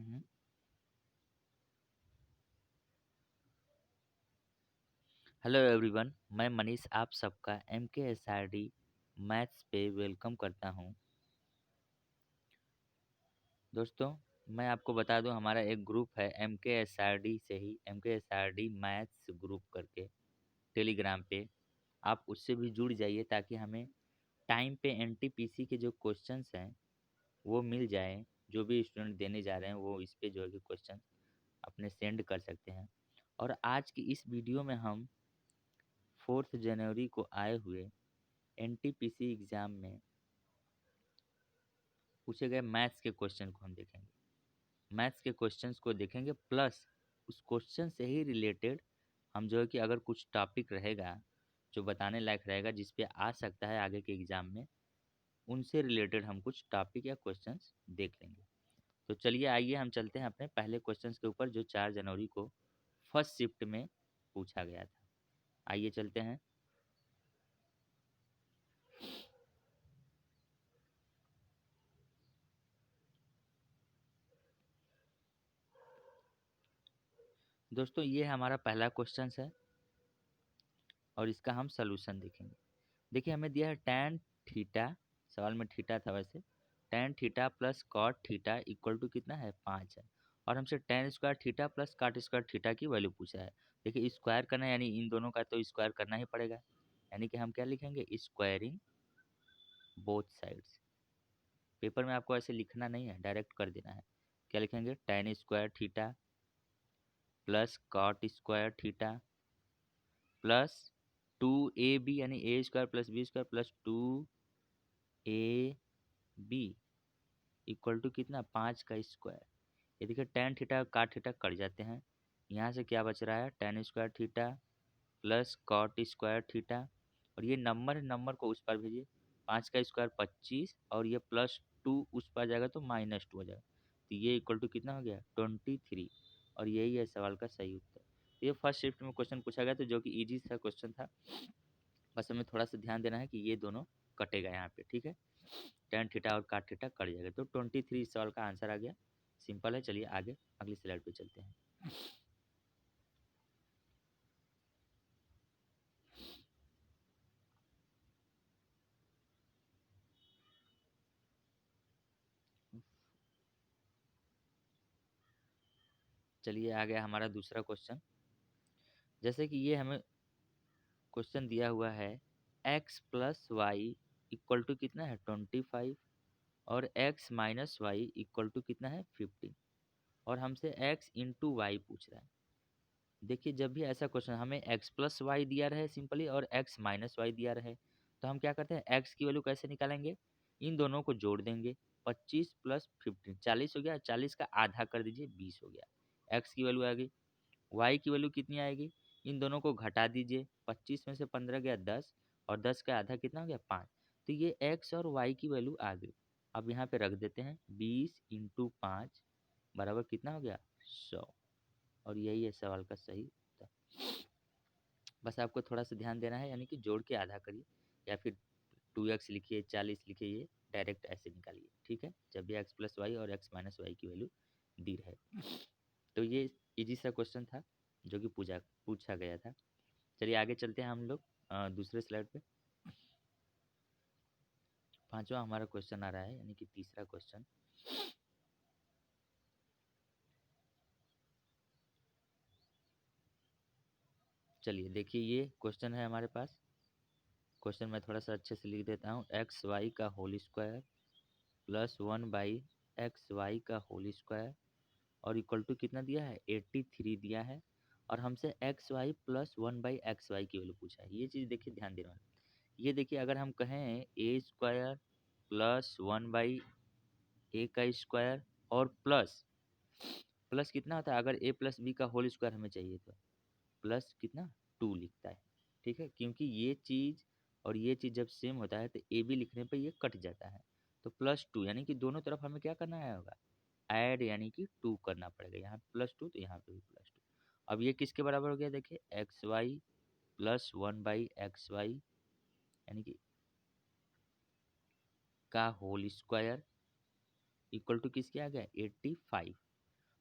हम्म। Hello everyone, मैं मनीष आप सबका MKSRD मैथ्स पे वेलकम करता हूं। दोस्तों, मैं आपको बता दूं, हमारा एक ग्रुप है MKSRD से ही, MKSRD मैथ्स ग्रुप करके टेलीग्राम पे। आप उससे भी जुड़ जाइए ताकि हमें टाइम पे NTPC के जो क्वेश्चंस हैं वो मिल जाएं। जो भी स्टूडेंट देने जा रहे हैं वो इस पे जो है कि क्वेश्चन अपने सेंड कर सकते हैं। और आज की इस वीडियो में हम 4 जनवरी को आए हुए NTPC एग्ज़ाम में पूछे गए मैथ्स के क्वेश्चन को हम देखेंगे। मैथ्स के क्वेश्चंस को देखेंगे, प्लस उस क्वेश्चन से ही रिलेटेड हम जो है कि अगर कुछ टॉपिक रहेगा जो बताने लायक रहेगा जिस पे आ सकता है आगे के एग्ज़ाम में, उनसे रिलेटेड हम कुछ टॉपिक या क्वेश्चंस देख लेंगे। तो चलिए आइए हम चलते हैं अपने पहले क्वेश्चंस के ऊपर जो 4 जनवरी को फर्स्ट शिफ्ट में पूछा गया था। आइए चलते हैं। दोस्तों, ये हमारा पहला क्वेश्चन है और इसका हम सलूशन देखेंगे। देखिए, हमें दिया है tan थीटा, सवाल में थीटा था वैसे, tan theta plus cot theta equal to कितना है 5 है। और हमसे tan square theta plus cot square theta की वैल्यू पूछा है। देखिए, स्क्वायर करना है यानी इन दोनों का तो स्क्वायर करना ही पड़ेगा, यानी कि हम क्या लिखेंगे, स्क्वायरिंग बोथ साइड्स। पेपर में आपको ऐसे लिखना नहीं है, डायरेक्ट कर देना है। क्या लिखेंगे, tan square theta plus cot square theta plus 2ab यानी a square plus b square plus 2ab equal to कितना 5 का स्क्वायर। ये देखिए, tan थीटा काट थीटा कट जाते हैं। यहाँ से क्या बच रहा है, tan square theta plus cot square theta, और ये नंबर को उस पर भेजिए। 5 का स्क्वायर 25 और ये प्लस 2 उस पर जाएगा तो -2 हो जाएगा। तो ये इक्वल टू कितना हो गया 23, और यही है सवाल का सही उत्तर। ये फर्स्ट शिफ्ट में क्वेश्चन पूछा गया था जो कि इजी सा क्वेश्चन था। बस हमें थोड़ा सा ध्यान देना है कि ये दोनों कटेगा यहाँ पे, ठीक है। tan थीटा और काट थीटा कट जाएगा तो 23 सवाल का आंसर आ गया। सिंपल है। चलिए आगे अगली स्लाइड पे चलते हैं। चलिए आ गया हमारा दूसरा क्वेश्चन। जैसे कि ये हमें क्वेश्चन दिया हुआ है, x plus y equal to कितना है 25 और x minus y equal to कितना है 15, और हमसे x इंटू वाई पूछ रहा है। देखिए, जब भी ऐसा क्वेश्चन हमें x प्लस वाई दिया रहे सिंपली और x माइनस वाई दिया रहे, तो हम क्या करते हैं, x की वैल्यू कैसे निकालेंगे, इन दोनों को जोड़ देंगे। 25 प्लस 15 40 हो गया, 40 का आधा कर दीजिए 20 हो गया, x की वैल्यू आ गई। y की वैल्यू कितनी आएगी, इन दोनों को घटा दीजिए, 25 में से 15 गया 10, और 10 का आधा कितना हो गया 5। तो ये x और y की वैल्यू आ गई। अब यहाँ पे रख देते हैं, 20 इंटू 5 बराबर कितना हो गया 100, और यही है सवाल का सही उत्तर। बस आपको थोड़ा सा ध्यान देना है, यानी कि जोड़ के आधा करिए या फिर 2x लिखिए, 40 लिखिए, ये डायरेक्ट ऐसे निकालिए, ठीक है, जब भी x प्लस वाई और x माइनस वाई की वैल्यू दी रहे। तो ये इजी सा क्वेश्चन था जो कि पूछा पूछा गया था। चलिए आगे चलते हैं हम लोग दूसरे स्लाइड पे। पांचवा हमारा क्वेश्चन आ रहा है, यानी कि तीसरा क्वेश्चन। चलिए देखिए, ये क्वेश्चन है हमारे पास। क्वेश्चन मैं थोड़ा सा अच्छे से लिख देता हूँ, एक्स वाई का होल स्क्वायर प्लस 1/xy का होल स्क्वायर और इक्वल टू कितना दिया है 83 दिया है, और हमसे एक्स वाई प्लस 1/xy की वैल्यू पूछा है। ये चीज़ देखिए ध्यान देना है। ये देखिए, अगर हम कहें ए स्क्वायर प्लस 1/a का स्क्वायर और प्लस प्लस कितना होता है, अगर a प्लस बी का होल स्क्वायर हमें चाहिए तो प्लस कितना 2 लिखता है, ठीक है, क्योंकि ये चीज़ और ये चीज़ जब सेम होता है तो ए बी लिखने पर ये कट जाता है। तो +2 यानी कि दोनों तरफ हमें क्या करना है होगा, ऐड यानी कि 2 करना पड़ेगा। यहाँ +2 तो यहाँ पे भी +2। अब ये किसके बराबर हो गया, देखिए एक्स वाई प्लस 1/xy यानी कि का होल स्क्वायर इक्वल टू किसके आ गया 85।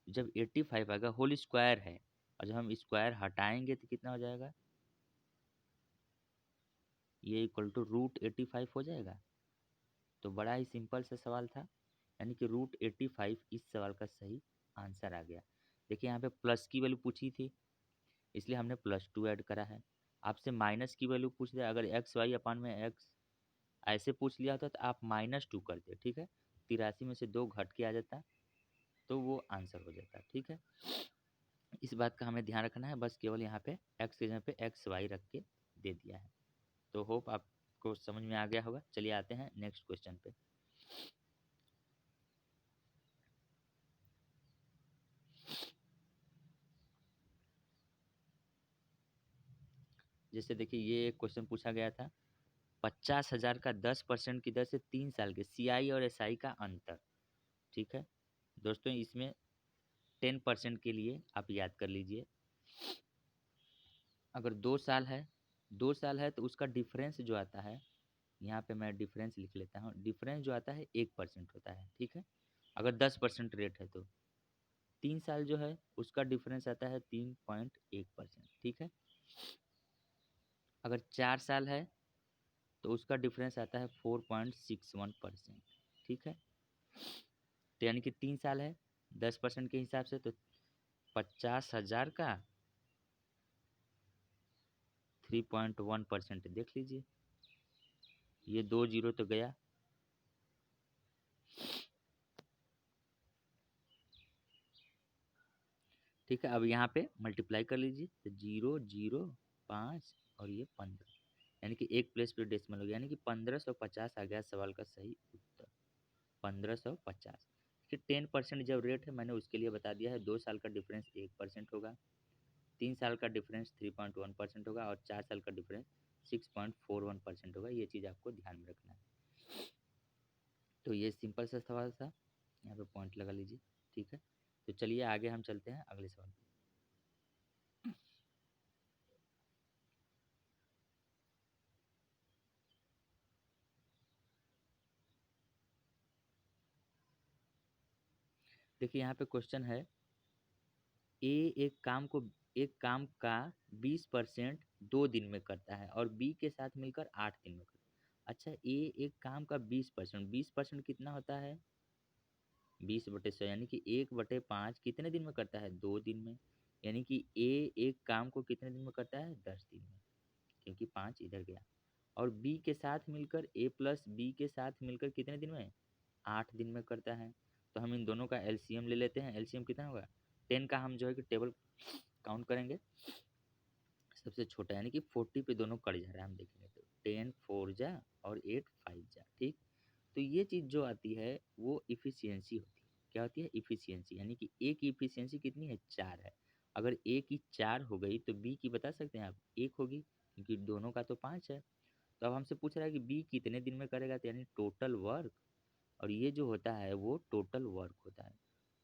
जब 85 आएगा होल स्क्वायर है, और जब हम स्क्वायर हटाएंगे तो कितना हो जाएगा, ये इक्वल टू √85 हो जाएगा। तो बड़ा ही सिंपल सा सवाल था, यानी कि √85 इस सवाल का सही आंसर आ गया। देखिए यहाँ पे प्लस की वैल्यू पूछी थी, इसलिए हमने +2 ऐड करा है। आपसे माइनस की वैल्यू पूछ दिया, अगर एक्स वाई अपान में एक्स ऐसे पूछ लिया होता तो आप -2 करते, ठीक है। 83 में से 2 घट के आ जाता, तो वो आंसर हो जाता, ठीक है। इस बात का हमें ध्यान रखना है, बस केवल यहाँ पे एक्स के जगह पे एक्स वाई रख के दे दिया है। तो होप आपको समझ में आ गया होगा। चलिए आते हैं नेक्स्ट क्वेश्चन पे। जैसे देखिए ये एक क्वेश्चन पूछा गया था, 50,000 का 10% की दर से 3 साल के CI और SI का अंतर, ठीक है। दोस्तों इसमें 10% के लिए आप याद कर लीजिए, अगर 2 साल है, 2 साल है तो उसका डिफरेंस जो आता है, यहाँ पे मैं डिफरेंस लिख लेता हूँ, डिफरेंस जो आता है 1% होता है, ठीक है। अगर 10% रेट है तो 3 साल जो है उसका डिफरेंस आता है 3.1%, ठीक है। अगर 4 साल है तो उसका डिफरेंस आता है 4.61%, ठीक है। तो यानी कि 3 साल है 10% के हिसाब से, तो 50,000 का 3.1% देख लीजिए, ये 2 जीरो तो गया, ठीक है। अब यहाँ पे मल्टीप्लाई कर लीजिए, तो 0 0 5 और ये 15, यानी कि एक प्लेस पे डेसिमल हो गया, यानी कि 1550 आ गया सवाल का सही उत्तर, 1550। कि 10% जब रेट है मैंने उसके लिए बता दिया है, 2 साल का डिफरेंस 1% होगा, 3 साल का डिफरेंस 3.1% होगा, और 4 साल का डिफरेंस 6.41% होगा। ये चीज़ आपको ध्यान में रखना है। तो ये सिंपल सा सवाल था, यहाँ पे पॉइंट लगा लीजिए, ठीक है। तो चलिए आगे हम चलते हैं अगले सवाल पे। देखिए यहाँ पे क्वेश्चन है, ए एक काम का 20% 2 दिन में करता है और बी के साथ मिलकर 8 दिन में करता है। अच्छा, ए एक काम का 20%, 20% कितना होता है, 20/100, यानी कि 1/5 कितने दिन में करता है, 2 दिन में। यानी कि ए एक काम को कितने दिन में करता है, 10 दिन में, क्योंकि 5 इधर गया। और बी के साथ मिलकर, ए प्लस बी के साथ मिलकर कितने दिन में, 8 दिन में करता है। तो हम इन दोनों का एलसीएम ले लेते हैं, एलसीएम कितना होगा, 10 का हम जो है कि टेबल काउंट करेंगे, सबसे छोटा यानी कि 40 पे दोनों कट जा रहा है, हम देखेंगे तो 10 4 जा और 8 5 जा, ठीक। तो ये चीज़ जो आती है वो इफ़िशियंसी होती है। क्या होती है, इफ़िशियंसी, यानी कि ए की इफ़िशियंसी कितनी है, 4 है। अगर ए की 4 हो गई तो बी की बता सकते हैं आप, 1 होगी, क्योंकि दोनों का तो 5 है। तो अब हमसे पूछ रहा है कि बी कितने दिन में करेगा, तो यानी टोटल वर्क, और ये जो होता है वो टोटल वर्क होता है,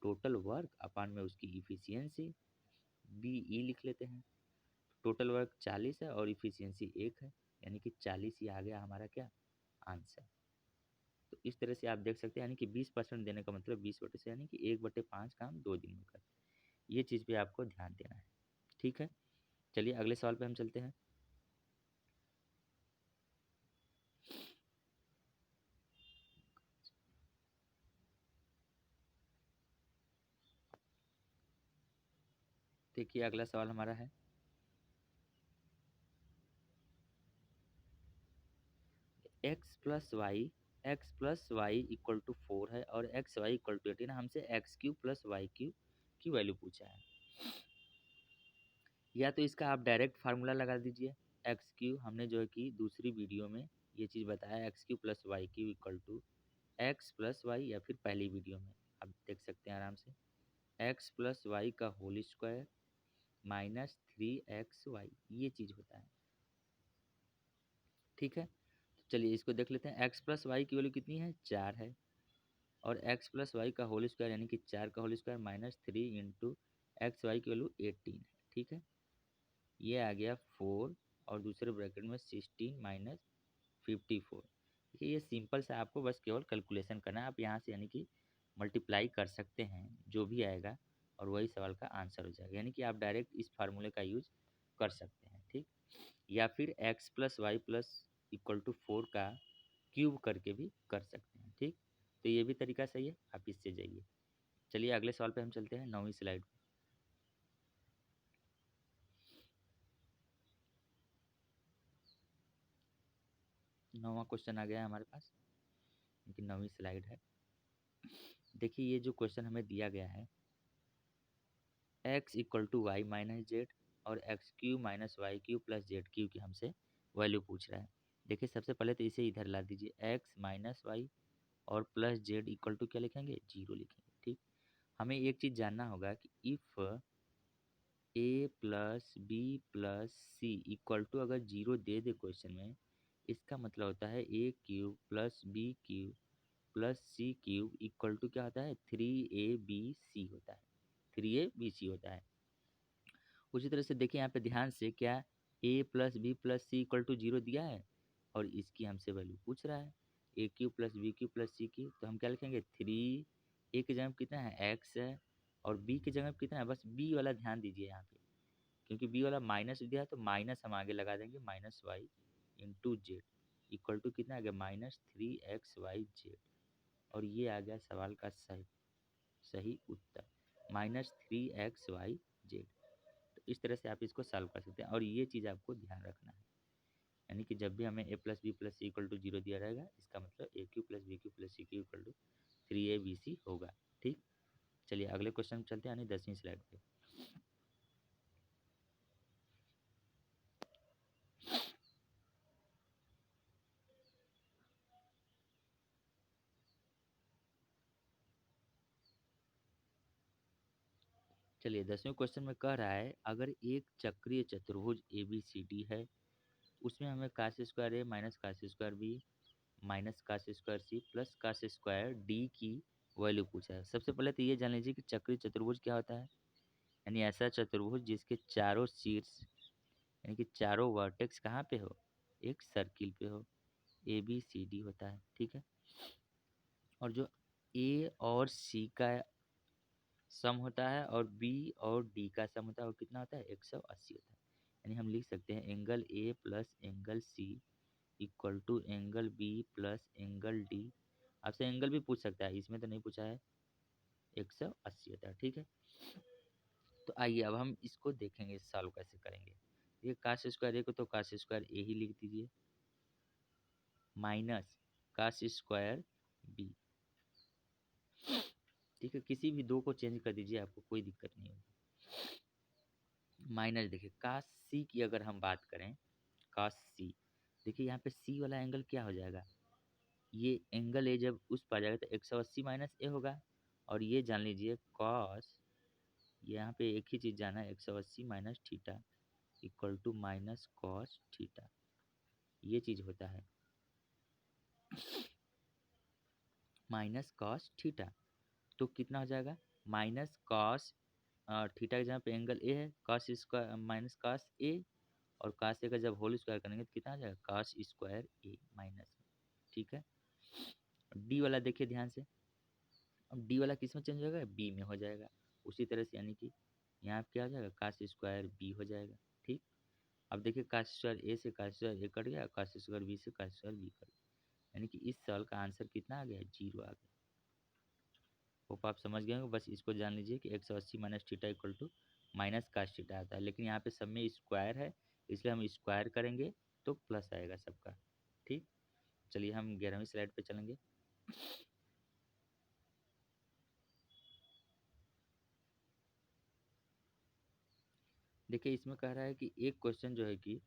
टोटल वर्क अपान में उसकी इफ़िशियंसी, बी ई लिख लेते हैं। टोटल वर्क 40 है और इफ़िशियंसी 1 है, यानी कि 40 ही आ गया हमारा क्या, आंसर। तो इस तरह से आप देख सकते हैं, यानी कि 20% देने का मतलब 20/100, यानी कि 1/5 काम 2 दिन में करते हैं। ये चीज़ पे आपको ध्यान देना है, ठीक है। चलिए अगले सवाल पे हम चलते हैं। देखिए अगला सवाल हमारा है, x+y इक्वल टू 4 है और xy इक्वल टू 18, हमसे x³ + y³ की वैल्यू पूछा है। या तो इसका आप डायरेक्ट फार्मूला लगा दीजिए, x³ हमने जो है कि दूसरी वीडियो में ये चीज़ बताया, x³ + y³ equal to x+y, या फिर पहली वीडियो में आप देख सकते हैं आराम से, x+y का होल स्क्वायर -3xy, ये चीज़ होता है, ठीक है। तो चलिए इसको देख लेते हैं, x+y की वैल्यू कितनी है, 4 है, और x+y का होल स्क्वायर यानी कि 4 का होल स्क्वायर -3 इंटू xy की वैल्यू 18 है, ठीक है। ये आ गया 4, और दूसरे ब्रैकेट में 16 माइनस 54। देखिए ये सिंपल सा, आपको बस केवल कैलकुलेशन करना है, आप यहाँ से यानी कि मल्टीप्लाई कर सकते हैं, जो भी आएगा और वही सवाल का आंसर हो जाएगा। यानी कि आप डायरेक्ट इस फार्मूले का यूज कर सकते हैं, ठीक। या फिर x plus y plus equal to 4 का क्यूब करके भी कर सकते हैं, ठीक। तो ये भी तरीका सही है, आप इससे जाइए। चलिए अगले सवाल पे हम चलते हैं, 9वीं स्लाइड पे। 9वां क्वेश्चन आ गया है हमारे पास, लेकिन 9वीं स्लाइड है। देखिए ये जो क्वेश्चन हमें दिया गया है, x equal to Y minus Z और X cube minus Y cube plus Z cube की हमसे वैल्यू पूछ रहा है। देखिए सबसे पहले तो इसे इधर ला दीजिए, x माइनस वाई और प्लस जेड इक्वल टू क्या लिखेंगे, 0 लिखेंगे, ठीक। हमें एक चीज़ जानना होगा कि if A plus B plus C equal to अगर 0 दे दे क्वेश्चन में, इसका मतलब होता है A cube plus B cube plus C cube equal to क्या होता है, 3ab होता है, 3abc होता है। उसी तरह से देखिए यहाँ पे ध्यान से, क्या A plus B plus C equal to 0 दिया है और इसकी हमसे वैल्यू पूछ रहा है, A cube plus B cube plus C cube. तो हम क्या लिखेंगे, 3, ए की जगह कितना है एक्स है, और बी की जगह कितना है, बस बी वाला ध्यान दीजिए यहाँ पे, क्योंकि बी वाला माइनस दिया है तो माइनस हम आगे लगा देंगे, minus y into z equal to कितना आ गया, -3xy/z। और ये आ गया सवाल का सही सही उत्तर, -3xy/z। तो इस तरह से आप इसको सॉल्व कर सकते हैं, और ये चीज़ आपको ध्यान रखना है। यानी कि जब भी हमें A plus B plus C equal to 0 दिया रहेगा, इसका मतलब A cube plus B cube plus C cube equal to 3abc होगा, ठीक। चलिए अगले क्वेश्चन चलते हैं, यानी 10वीं स्लाइड पे। चलिए 10वें क्वेश्चन में कह रहा है, अगर एक चक्रीय चतुर्भुज ए बी सी डी है, उसमें हमें cos square A minus cos square B minus cos square C plus cos square D की वैल्यू पूछा है। सबसे पहले तो ये जान लीजिए कि चक्रीय चतुर्भुज क्या होता है, यानी ऐसा चतुर्भुज जिसके चारों शीर्ष यानी कि चारों वर्टेक्स कहाँ पे हो, एक सर्किल पे हो, ए बी सी डी होता है, ठीक है। और जो ए और सी का सम होता है और बी और डी का सम होता है, वो कितना होता है, 180 होता है। यानी हम लिख सकते हैं angle A plus angle C equal to angle B plus angle D. आपसे एंगल भी पूछ सकता है, इसमें तो नहीं पूछा है, 180 होता है, ठीक है। तो आइए अब हम इसको देखेंगे सॉल्व कैसे करेंगे। ये कास स्क्वायर ए को तो कास स्क्वायर ए ही लिख दीजिए, माइनस कास स्क्वायर बी, ठीक है। किसी भी दो को चेंज कर दीजिए, आपको कोई दिक्कत नहीं होगी। माइनस देखिए कास सी की अगर हम बात करें, कास सी, देखिए यहाँ पे सी वाला एंगल क्या हो जाएगा, ये एंगल ए जब उस पर आ जाएगा तो 180 माइनस ए होगा। और ये जान लीजिए कॉस, यहाँ पे एक ही चीज़ जाना है, 180 minus theta equal to minus cos theta, ये चीज़ होता है, माइनस कॉस थीटा। तो कितना हो जाएगा, माइनस कॉस थीटा की जगह पे एंगल ए है, cos square minus cos A, और कॉस ए का जब होल स्क्वायर करेंगे तो कितना आ जाएगा, कॉस स्क्वायर ए माइनस, ठीक है। डी वाला देखिए ध्यान से, अब डी वाला किस में चेंज होगा, बी में हो जाएगा। उसी तरह से यानी कि यहाँ पे क्या हो जाएगा, कास स्क्वायर बी हो जाएगा, ठीक। अब देखिए कास स्क्वायर ए से कास स्क्वायर ए कट गया, कास स्क्वायर बी से कास स्क्वायर बी कट गया, यानी कि इस सवाल का आंसर कितना आ गया, 0 आ गया। होप आप समझ गए होंगे। बस इसको जान लीजिए कि 180 minus theta equal to minus cos theta आता है, लेकिन यहाँ पे सब में स्क्वायर है, इसलिए हम स्क्वायर करेंगे तो प्लस आएगा सबका, ठीक। चलिए हम 11वीं स्लाइड पे चलेंगे। देखिए इसमें कह रहा है कि एक क्वेश्चन जो है कि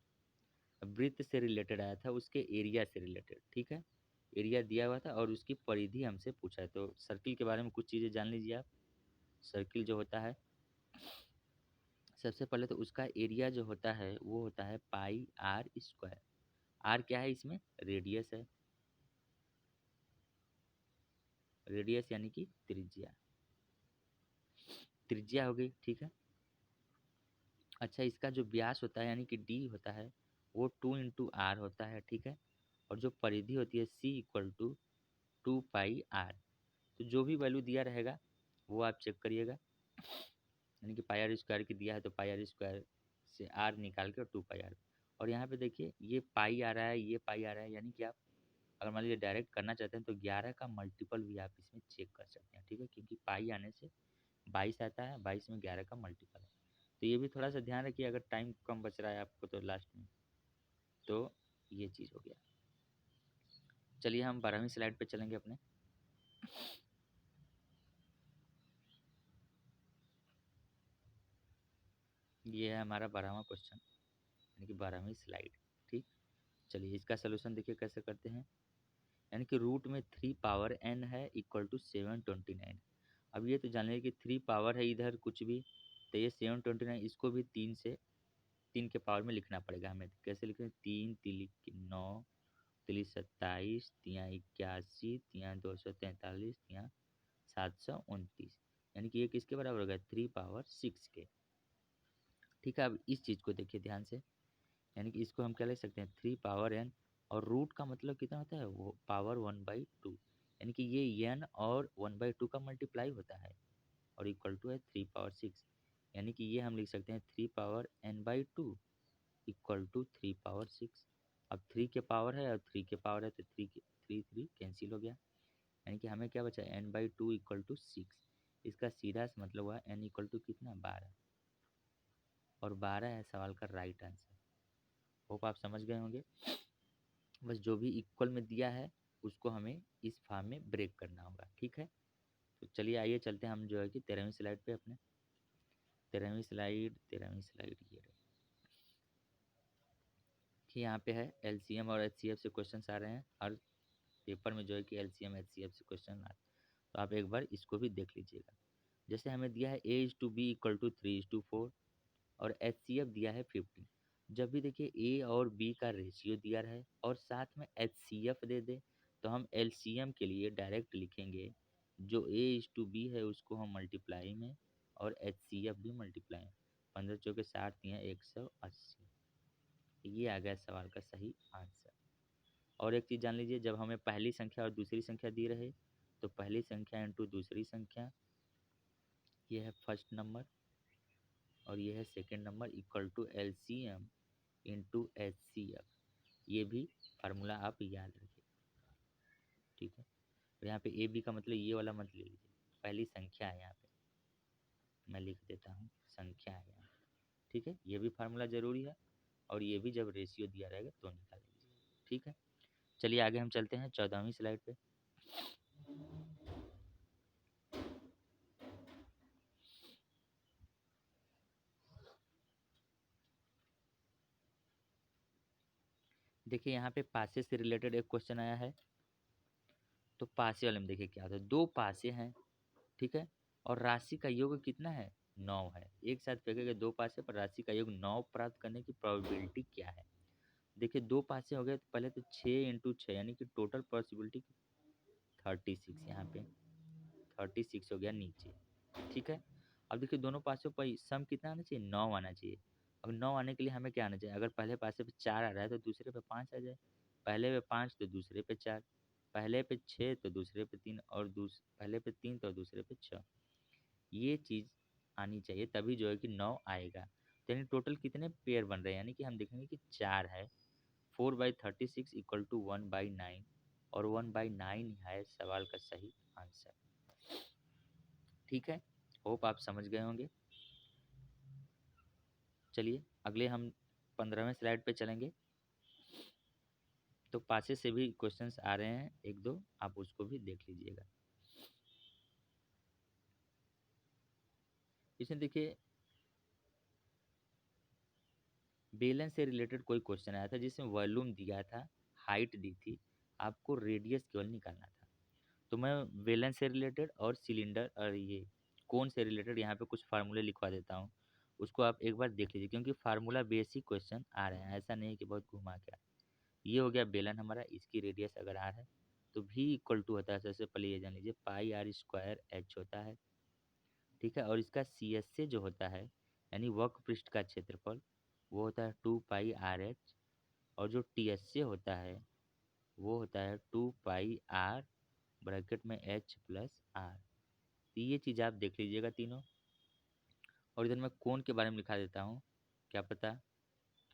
वृत्त से रिलेटेड आया था, उसके एरिया से रिलेटेड, ठीक है। एरिया दिया हुआ था और उसकी परिधि हमसे पूछा है। तो सर्किल के बारे में कुछ चीज़ें जान लीजिए आप। सर्किल जो होता है, सबसे पहले तो उसका एरिया जो होता है वो होता है पाई आर स्क्वायर। आर क्या है इसमें, रेडियस है, रेडियस यानी कि त्रिज्या, त्रिज्या हो गई, ठीक है। अच्छा इसका जो व्यास होता है यानी कि डी होता है, वो 2 × r होता है, ठीक है। और जो परिधि होती है सी इक्वल टू 2 पाई आर। तो जो भी वैल्यू दिया रहेगा वो आप चेक करिएगा। यानी कि पाई आर स्क्वायर की दिया है तो पाई आर स्क्वायर से आर निकाल के और 2 पाई आर। और यहाँ पे देखिए ये पाई आ रहा है, ये पाई आ रहा है, यानी कि आप अगर मान लीजिए डायरेक्ट करना चाहते हैं तो 11 का मल्टीपल भी आप इसमें चेक कर सकते हैं, ठीक है, क्योंकि पाई आने से 22 आता है, 22 में 11 का मल्टीपल है। तो ये भी थोड़ा सा ध्यान रखिए, अगर टाइम कम बच रहा है आपको तो लास्ट में, तो ये चीज़ हो गया। चलिए हम 12वीं स्लाइड पे चलेंगे अपने। ये है हमारा 12वां क्वेश्चन, यानी कि 12वीं स्लाइड। ठीक, चलिए इसका सोल्यूशन देखिए कैसे करते हैं। यानी कि रूट में 3 पावर n है इक्वल टू 729। अब ये तो जान लीजिए कि 3 पावर है इधर कुछ भी, तो ये 729 इसको भी 3 के पावर में लिखना पड़ेगा हमें। कैसे लिखें, 3 3 9 3 27 3 81 3 243 3 729, यानी कि ये किसके बराबर हो गया, 3 पावर 6 के। ठीक है, अब इस चीज़ को देखिए ध्यान से, यानी कि इसको हम क्या लिख सकते हैं, 3 पावर n, और रूट का मतलब कितना होता है, वो पावर 1/2, यानी कि ये n और 1/2 का मल्टीप्लाई होता है और इक्वल टू है 3 पावर 6, यानी कि ये हम लिख सकते हैं 3 power n/2 equal to 3 power 6। अब 3 के पावर है और 3 के पावर है तो 3 कैंसिल हो गया, यानी कि हमें क्या बचा, n/2 इक्वल टू 6। इसका सीधा सा मतलब हुआ n इक्वल टू कितना, 12, और 12 है सवाल का राइट आंसर। होप आप समझ गए होंगे। बस जो भी इक्वल में दिया है उसको हमें इस फॉर्म में ब्रेक करना होगा, ठीक है। तो चलिए आइए चलते हैं हम जो है कि 13वीं स्लाइड पे अपने। 13वीं स्लाइड ये रही कि यहाँ पे है एलसीएम और एचसीएफ से क्वेश्चंस आ रहे हैं हर पेपर में, जो है कि एलसीएम एचसीएफ से क्वेश्चन आते, तो आप एक बार इसको भी देख लीजिएगा। जैसे हमें दिया है A/B इक्वल टू 3/4 और एचसीएफ दिया है 50। जब भी देखिए ए और बी का रेशियो दिया है और साथ में एचसीएफ दे दे, तो हम एलसीएम के लिए डायरेक्ट लिखेंगे, जो A/B है उसको हम मल्टीप्लाई में और एचसीएफ भी मल्टीप्लाई में, 15 चौके 60 या 180। ये आ गया सवाल का सही आंसर। और एक चीज़ जान लीजिए, जब हमें पहली संख्या और दूसरी संख्या दी रहे, तो पहली संख्या इंटू दूसरी संख्या, ये है फर्स्ट नंबर और ये है second number, equal to LCM into HCF. ये भी फार्मूला आप याद रखिए, ठीक है। और यहाँ पे ए बी का मतलब ये वाला मत ले लीजिए, पहली संख्या है यहाँ पे, मैं लिख देता हूँ संख्या है यहाँ, ठीक है। ये भी फार्मूला ज़रूरी है, और ये भी जब रेशियो दिया रहेगा तो निकाल लीजिए, ठीक है। चलिए आगे हम चलते हैं 14वीं स्लाइड पे। देखिए यहाँ पे पासे से रिलेटेड एक क्वेश्चन आया है, तो पासे वाले में देखिए क्या होता है, दो पासे हैं, ठीक है, और राशि का योग कितना है, 9 है। एक साथ फेंके गए दो पासे पर राशि का योग 9 प्राप्त करने की प्रोबेबिलिटी क्या है। देखिए दो पासे हो गए तो पहले तो 6 × 6, यानी कि टोटल पॉसिबिलिटी 36, यहाँ पे 36 हो गया नीचे, ठीक है। अब देखिए दोनों पासों पर सम कितना आना चाहिए, 9 आना चाहिए। अब 9 आने के लिए हमें क्या आना चाहिए, अगर पहले पासे पे 4 आ रहा है तो दूसरे पे 5 आ जाए, पहले पे 5 तो दूसरे पे 4, पहले पे 6 तो दूसरे पे 3, और पहले पे 3 तो दूसरे पे 6। ये चीज़ आनी चाहिए, तभी जो है कि 9 आएगा। तो यानी टोटल कितने पेयर बन रहे हैं, यानी कि हम देखेंगे कि 4 है, 4/36 इक्वल टू 1/9, और 1/9 है सवाल का सही आंसर, ठीक है। होप आप समझ गए होंगे। चलिए अगले हम 15वें स्लाइड पे चलेंगे। तो पासे से भी क्वेश्चंस आ रहे हैं एक दो, आप उसको भी देख लीजिएगा। इसमें देखिए बेलन से रिलेटेड कोई क्वेश्चन आया था जिसमें वॉल्यूम दिया था, हाइट दी थी, आपको रेडियस केवल निकालना था। तो मैं बेलन से रिलेटेड और सिलेंडर और ये कोन से रिलेटेड यहाँ पे कुछ फार्मूले लिखवा देता हूँ, उसको आप एक बार देख लीजिए, क्योंकि फार्मूला बेसिक क्वेश्चन आ रहे हैं, ऐसा नहीं कि बहुत घुमा के। ये हो गया बेलन हमारा, इसकी रेडियस अगर आर है तो भी इक्वल टू होता है, सबसे पहले ये जान लीजिए πr² होता है, ठीक है। और इसका सी एस से जो होता है, यानी वक्र पृष्ठ का क्षेत्रफल, वो होता है 2πrh, और जो टी एस से होता है वो होता है 2πr ब्रैकेट में h + r। तो ये चीज़ आप देख लीजिएगा तीनों। और इधर मैं कोण के बारे में लिखा देता हूँ, क्या पता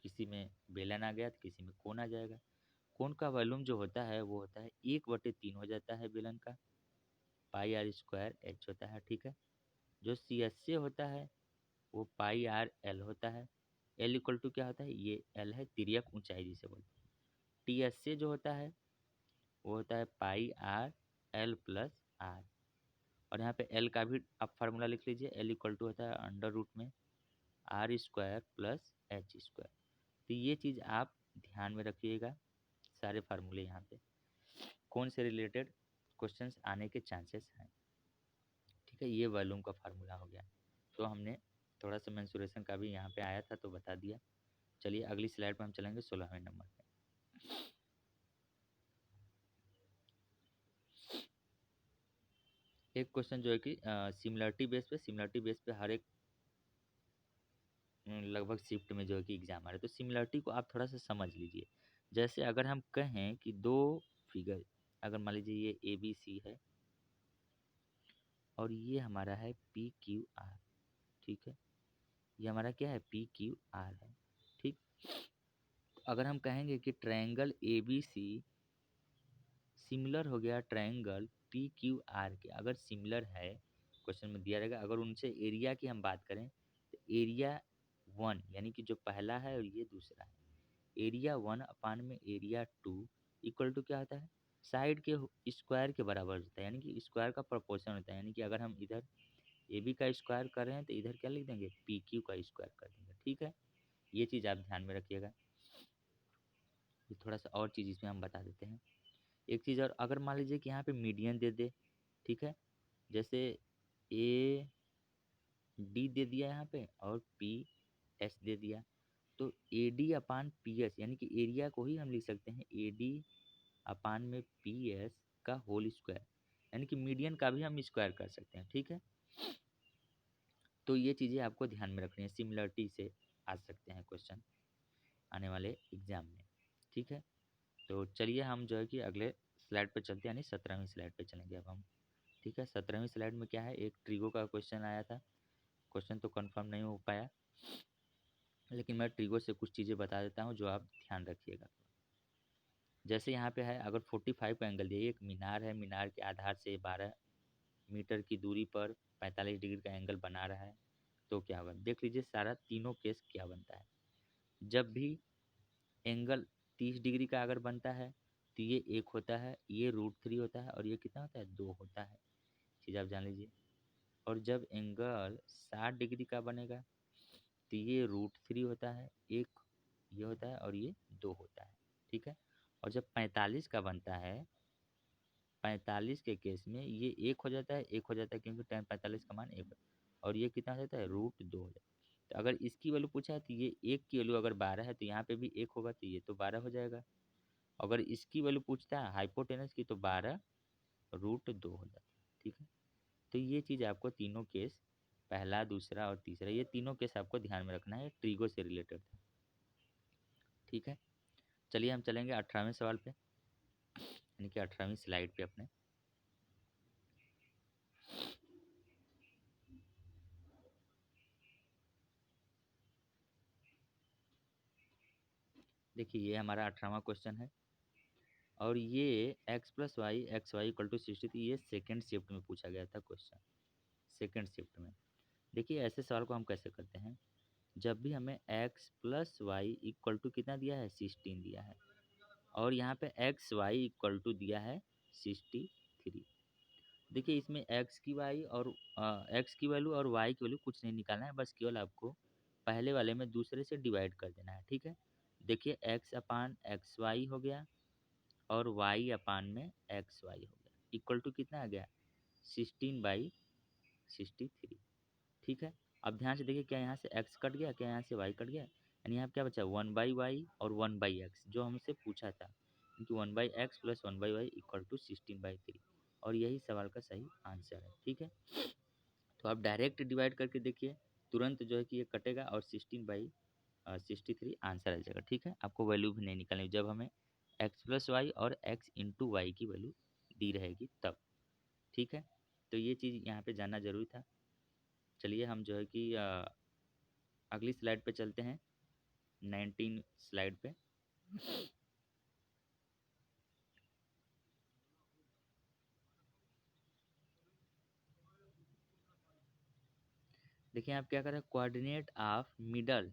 किसी में बेलन आ गया तो किसी में कोण आ जाएगा। कोण का वॉल्यूम जो होता है वो होता है 1/3 हो जाता है बेलन का, पाई आर स्क्वायर एच होता है, ठीक है। जो सी एस से होता है वो पाई आर एल होता है। एल इक्वल टू क्या होता है, ये एल है तिर्यक ऊंचाई जिसे बोलते हैं। टी एस से जो होता है वो होता है पाई आर एल प्लस आर। और यहाँ पे एल का भी आप फार्मूला लिख लीजिए, एल इक्वल टू होता है अंडर रूट में R square plus H square. तो ये चीज़ आप ध्यान में रखिएगा, सारे फार्मूले यहाँ पे कौन से रिलेटेड क्वेश्चंस आने के चांसेस हैं, ठीक है। ये वॉल्यूम का फार्मूला हो गया। तो हमने थोड़ा सा मेंसुरेशन का भी यहाँ पे आया था तो बता दिया। चलिए अगली स्लाइड पर हम चलेंगे 16वें नंबर पे। एक क्वेश्चन जो है कि सिमिलरिटी बेस पे हर एक लगभग शिफ्ट में जो है कि एग्जाम आ रहा है, तो सिमिलरिटी को आप थोड़ा सा समझ लीजिए। जैसे अगर हम कहें कि दो फिगर, अगर मान लीजिए ये ए बी सी है और ये हमारा है पी क्यू आर, ठीक है। ये हमारा क्या है, पी क्यू आर है, ठीक। अगर हम कहेंगे कि triangle A B C similar हो गया ट्रायंगल पी क्यू आर के, अगर सिमिलर है क्वेश्चन में दिया रहेगा, अगर उनसे एरिया की हम बात करें तो एरिया वन यानी कि जो पहला है और ये दूसरा है, एरिया वन अपान में एरिया टू इक्वल टू क्या होता है, साइड के स्क्वायर के बराबर होता है, यानी कि स्क्वायर का प्रोपोर्शन होता है। यानी कि अगर हम इधर ए बी का स्क्वायर कर रहे हैं तो इधर क्या लिख देंगे, पी क्यू का स्क्वायर कर देंगे, ठीक है। ये चीज़ आप ध्यान में रखिएगा। ये थोड़ा सा और चीज़ इसमें हम बता देते हैं। एक चीज़ और, अगर मान लीजिए कि यहाँ पे मीडियन दे दे, ठीक है, जैसे ए डी दे दिया यहाँ पे और पी एस दे दिया, तो A D upon P S यानी कि एरिया को ही हम लिख सकते हैं ए डी अपान में पी एस का होल स्क्वायर, यानी कि मीडियन का भी हम स्क्वायर कर सकते हैं, ठीक है। तो ये चीज़ें आपको ध्यान में रखनी है, सिमिलरिटी से आ सकते हैं क्वेश्चन आने वाले एग्जाम में, ठीक है। तो चलिए हम जो है कि अगले स्लाइड पे चलते हैं, यानी 17वीं स्लाइड पे चलेंगे अब हम, ठीक है। 17वीं स्लाइड में क्या है, एक ट्रिगो का क्वेश्चन आया था। क्वेश्चन तो कंफर्म नहीं हो पाया, लेकिन मैं ट्रिगो से कुछ चीज़ें बता देता हूँ जो आप ध्यान रखिएगा। जैसे यहाँ पे है, अगर 45 का एंगल दिए, एक मीनार है, मीनार के आधार से 12 मीटर की दूरी पर 45 डिग्री का एंगल बना रहा है, तो क्या होगा, देख लीजिए सारा तीनों केस क्या बनता है। जब भी एंगल 30 डिग्री का अगर बनता है तो ये एक होता है, ये √3 होता है, और ये कितना होता है, 2 होता है, चीज़ आप जान लीजिए। और जब एंगल 60 डिग्री का बनेगा तो ये √3 होता है, एक ये होता है और ये 2 होता है, ठीक है। और जब 45 का बनता है, 45 के केस में ये एक हो जाता है, एक हो जाता है, क्योंकि tan 45 का मान एक, और ये कितना हो जाता है, √2 हो जाता है। तो अगर इसकी वैल्यू पूछा है तो ये एक की वैल्यू अगर 12 है तो यहाँ पे भी एक होगा, तो ये तो 12 हो जाएगा। अगर इसकी वैल्यू पूछता है हाइपोटेनस की तो 12√2 हो जाता है, ठीक है। तो ये चीज़ आपको तीनों केस, पहला दूसरा और तीसरा, ये तीनों केस आपको ध्यान में रखना है, ट्रिगो से रिलेटेड था, ठीक है। चलिए हम चलेंगे 18वें सवाल पे, यानी कि 18वीं स्लाइड पे अपने। देखिए ये हमारा 18वां क्वेश्चन है, और ये x+y ये सेकेंड शिफ्ट में पूछा गया था क्वेश्चन, सेकेंड शिफ्ट में। देखिए ऐसे सवाल को हम कैसे करते हैं, जब भी हमें x+y कितना दिया है, 16 दिया है, और यहाँ पे xy दिया है 63। देखिए इसमें x की वैल्यू और y की वैल्यू कुछ नहीं निकालना है, बस केवल आपको पहले वाले में दूसरे से डिवाइड कर देना है, ठीक है। देखिए x अपान एक्स वाई हो गया और y अपान में एक्स वाई हो गया, इक्वल टू कितना आ गया, 16/63, ठीक है। अब ध्यान से देखिए, क्या यहाँ से x कट गया, क्या यहाँ से y कट गया, यानी यहाँ क्या बचा, 1/y और 1/x जो हमसे पूछा था, क्योंकि 1/x plus 1/y equal to 16/3, और यही सवाल का सही आंसर है, ठीक है। तो आप डायरेक्ट डिवाइड करके देखिए, तुरंत जो है कि ये कटेगा और 16/63 आंसर आ जाएगा, ठीक है। आपको वैल्यू भी नहीं निकालनी जब हमें x+y और x×y की वैल्यू दी रहेगी तब, ठीक है। तो ये चीज़ यहाँ पे जानना जरूरी था। चलिए हम जो है कि अगली स्लाइड पे चलते हैं, 19 स्लाइड पे। देखिए आप क्या कर रहे हैं, coordinate of middle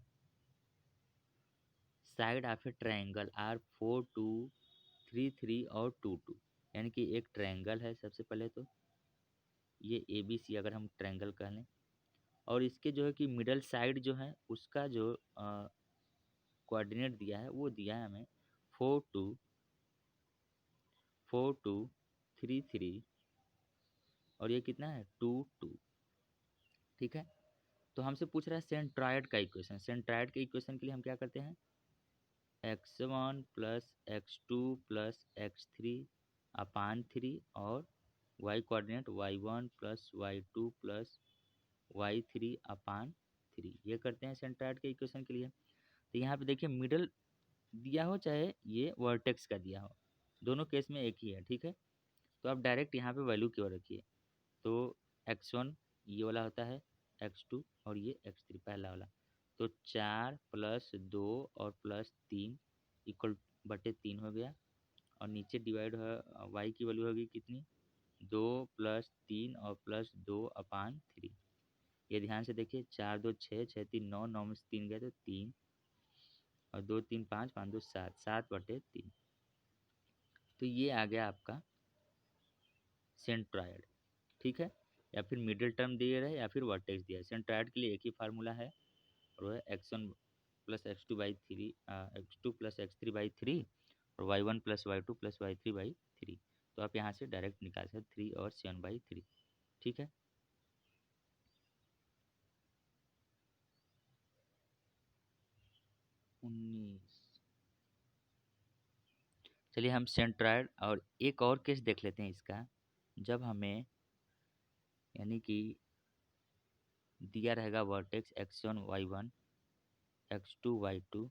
side of a triangle are 4 2 3 3 और 2 2। यानी कि एक ट्रायंगल है सबसे पहले तो, ये ए बी सी अगर हम ट्रायंगल कह लें, और इसके जो है कि मिडल साइड जो है उसका जो कोऑर्डिनेट दिया है वो दिया है हमें 4 2 4 2 3 3 और ये कितना है 2 2। ठीक है, तो हमसे पूछ रहा है सेंट्रायड का इक्वेशन। सेंट्रायड के इक्वेशन के लिए हम क्या करते हैं, x1 plus x2 plus x3 अपान 3 और y coordinate y1 plus y2 plus y3 अपान 3, ये करते हैं सेंट्रायड के इक्वेशन के लिए। तो यहाँ पे देखिए मिडल दिया हो चाहे ये वर्टेक्स का दिया हो, दोनों केस में एक ही है। ठीक है, तो आप डायरेक्ट यहाँ पे वैल्यू की ओर रखिए। तो x1 ये वाला होता है, x2 और ये x3 पहला वाला। तो 4 प्लस 2 और प्लस 3 इक्वल बटे 3 हो गया, और नीचे डिवाइड है y की वैल्यू होगी कितनी, 2 प्लस 3 और प्लस 2 अपान 3। ये ध्यान से देखिए, 4 2 6, 6 3 9, 9 में से 3 गए तो 3, और 2 3 5, 5 2 7, 7/3। तो ये आ गया आपका सेंट्रायड। ठीक है, या फिर मिडिल टर्म दिया रहे या फिर वर्टेक्स दिया है। सेंट्रायड के लिए एक ही फार्मूला है, और वो है x1 plus x2/3, x2 plus x3/3 और y1 plus y2 plus y3/3। तो आप यहाँ से डायरेक्ट निकाल सकते 3 और 7/3। ठीक है, उन्नीस। चलिए हम सेंट्रायड और एक और केस देख लेते हैं इसका। जब हमें यानी कि दिया रहेगा vertex x1 y1 x2 y2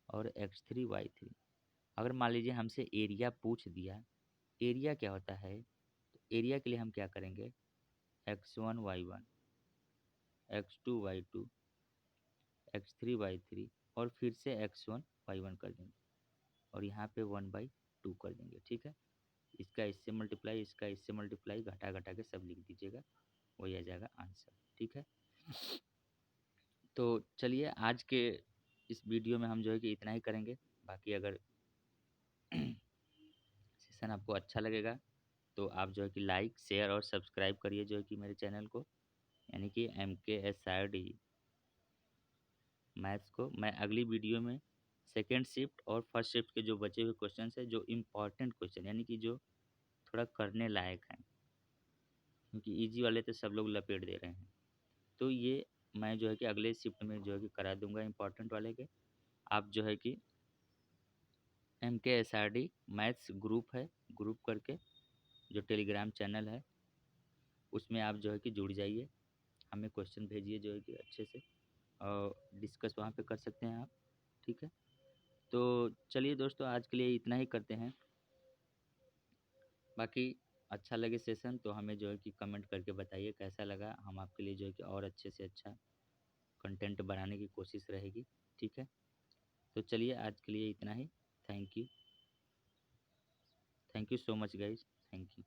और x3 y3। अगर मान लीजिए हमसे एरिया पूछ दिया, एरिया क्या होता है, तो एरिया के लिए हम क्या करेंगे, x1 y1 x2 y2 x3 y3 और फिर से x1 y1 कर देंगे, और यहाँ पे 1/2 कर देंगे। ठीक है, इसका इससे मल्टीप्लाई, इसका इससे मल्टीप्लाई, घटा घटा के सब लिख दीजिएगा, वही आ जाएगा आंसर। ठीक है, तो चलिए आज के इस वीडियो में हम जो है कि इतना ही करेंगे। बाकी अगर सेशन आपको अच्छा लगेगा तो आप जो है कि लाइक शेयर और सब्सक्राइब करिए जो है कि मेरे चैनल को, यानी कि MKSRD मैथ्स को। मैं अगली वीडियो में सेकेंड शिफ्ट और फर्स्ट शिफ्ट के जो बचे हुए क्वेश्चन है, जो इम्पोर्टेंट क्वेश्चन यानी कि जो थोड़ा करने लायक हैं, क्योंकि इजी वाले तो सब लोग लपेट दे रहे हैं, तो ये मैं जो है कि अगले शिफ्ट में जो है कि करा दूंगा इम्पोर्टेंट वाले के। आप जो है कि MKSRD मैथ्स ग्रुप है, ग्रुप करके जो टेलीग्राम चैनल है उसमें आप जो है कि जुड़ जाइए, हमें क्वेश्चन भेजिए जो है कि अच्छे से, और डिस्कस वहाँ पे कर सकते हैं आप। ठीक है, तो चलिए दोस्तों आज के लिए इतना ही करते हैं। बाकी अच्छा लगे सेशन तो हमें जो है कि कमेंट करके बताइए कैसा लगा, हम आपके लिए जो है कि और अच्छे से अच्छा कंटेंट बनाने की कोशिश रहेगी। ठीक है, तो चलिए आज के लिए इतना ही। Thank you, thank you so much guys, thank you.